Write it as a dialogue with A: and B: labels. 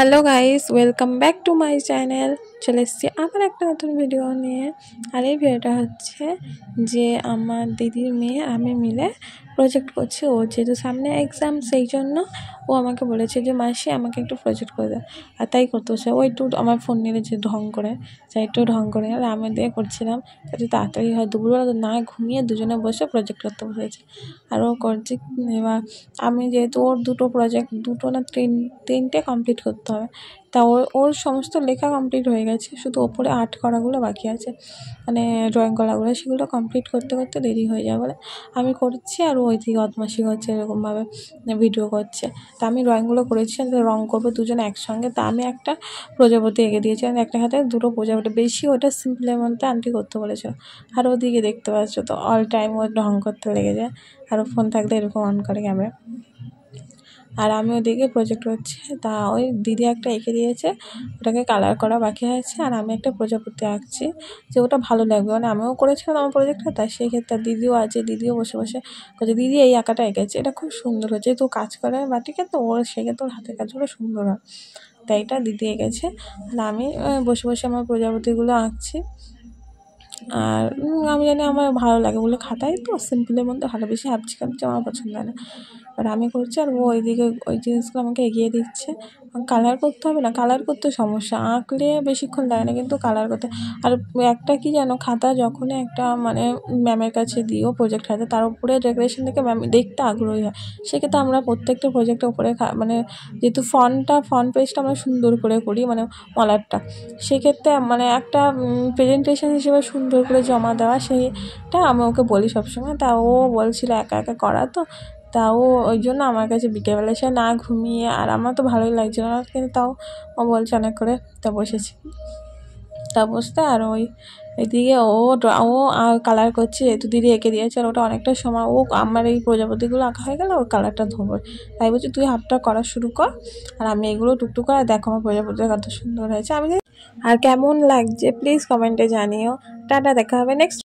A: Hello guys, welcome back to my channel. চলে এসেছি আবার একটা নতুন ভিডিও নিয়ে। আর এই ভিডিওটা হচ্ছে যে আমার দিদির মেয়ে আমি মিলে প্রজেক্ট করছি। ও যেহেতু সামনে এক্সাম, সেই জন্য ও আমাকে বলেছে যে মাসি আমাকে একটু প্রজেক্ট করে দাও। আর তাই করতে হচ্ছে, ও একটু আমার ফোন নিয়ে যে ঢং করে, যাই একটু ঢং করে। আর আমি দিয়ে করছিলাম যাতে তাড়াতাড়ি হয়। দুপুরবেলা না ঘুমিয়ে দুজনে বসে প্রজেক্ট করতে বসেছে। আর ও করছে। এবার আমি যেহেতু ওর দুটো না তিনটে কমপ্লিট করতে হবে, তা ওর সমস্ত লেখা কমপ্লিট হয়ে গেছে, শুধু ওপরে আর্ট করাগুলো বাকি আছে, মানে ড্রয়িং করাগুলো। সেগুলো কমপ্লিট করতে করতে দেরি হয়ে যাবে বলে আমি করছি। আর ওই থেকে বদমাশি করছে, এরকমভাবে ভিডিও করছে। তা আমি ড্রয়িংগুলো করেছি, রঙ করবো দুজনে একসঙ্গে। তা আমি একটা প্রজাপতি এঁকে দিয়েছি, আমি একটা হাতে দুটো প্রজাপতি, বেশি ওটা সিম্পলের মধ্যে আন্টি করতে বলেছিল। আর ওদিকে দেখতে পাচ্ছ তো অল টাইম ও ঢং করতে লেগে যায়। আর ও ফোন থাকলে এরকম অন করে ক্যামেরা। আর আমি ওদিকে প্রজেক্ট করছি। তা ওই দিদি একটা এঁকে দিয়েছে, ওটাকে কালার করা বাকি আছে। আর আমি একটা প্রজাপতি আঁকছি, যে ওটা ভালো লাগবে, মানে আমিও করেছিলাম আমার প্রজেক্টটা। তাই সেক্ষেত্রে দিদিও আছে, দিদিও বসে বসে বলছে দিদি এই আঁকাটা এঁকেছে, এটা খুব সুন্দর হয়েছে। তো কাজ করে বাটিকে, তো ওর সেক্ষেত্রে ওর হাতের কাজগুলো সুন্দর হয়, তাই এটা দিদি এঁকেছে। আর আমি বসে বসে আমার প্রজাপতিগুলো আঁকছি। আর আমি জানি আমার ভালো লাগে বলে, খাতায় তো সিম্পলের মধ্যে ভালো, বেশি হাবছি কাবছি আমার পছন্দ হয় না। আর আমি করছি, আর ও ওইদিকে ওই জিনিসগুলো আমাকে এগিয়ে দিচ্ছে। কালার করতে হবে না, কালার করতে সমস্যা, আঁকলে বেশিক্ষণ লাগে না, কিন্তু কালার করতে। আর একটা কি জানো, খাতা যখনই একটা মানে ম্যামের কাছে দিও প্রজেক্ট হাতে, তার উপরে ডেকোরেশন দেখে ম্যাম দেখতে আগ্রহী হয়। সেক্ষেত্রে আমরা প্রত্যেকটা প্রজেক্টের উপরে মানে যেহেতু ফন্ট পেজটা আমরা সুন্দর করে করি, মানে মলারটা, সেক্ষেত্রে মানে একটা প্রেজেন্টেশন হিসেবে সুন্দর করে জমা দেওয়া, সেইটা আমি ওকে বলি সবসময়। তা ও বলছিল একা একা করা, তো তাও ওই জন্য আমার কাছে বিকেলবেলা সে না ঘুমিয়ে, আর আমার তো ভালোই লাগছিল না, কিন্তু তাও ও বলছে অনেক করে, তা বসেছি। তা বসতে আর এদিকে ও কালার করছে, যেহেতু দিদি এঁকে দিয়েছে। আর ওটা অনেকটা সময় আমার এই প্রজাপতিগুলো আঁকা হয়ে গেলে ওর কালারটা ধরবে, তাই বলছি তুই হাফটা করা শুরু কর, আর আমি এগুলো টুকটুক করে দেখো আমার প্রজাপতিটা কত সুন্দর হয়েছে। আর কেমন লাগছে প্লিজ কমেন্টে জানিও। টাটা, দেখা হবে নেক্সট।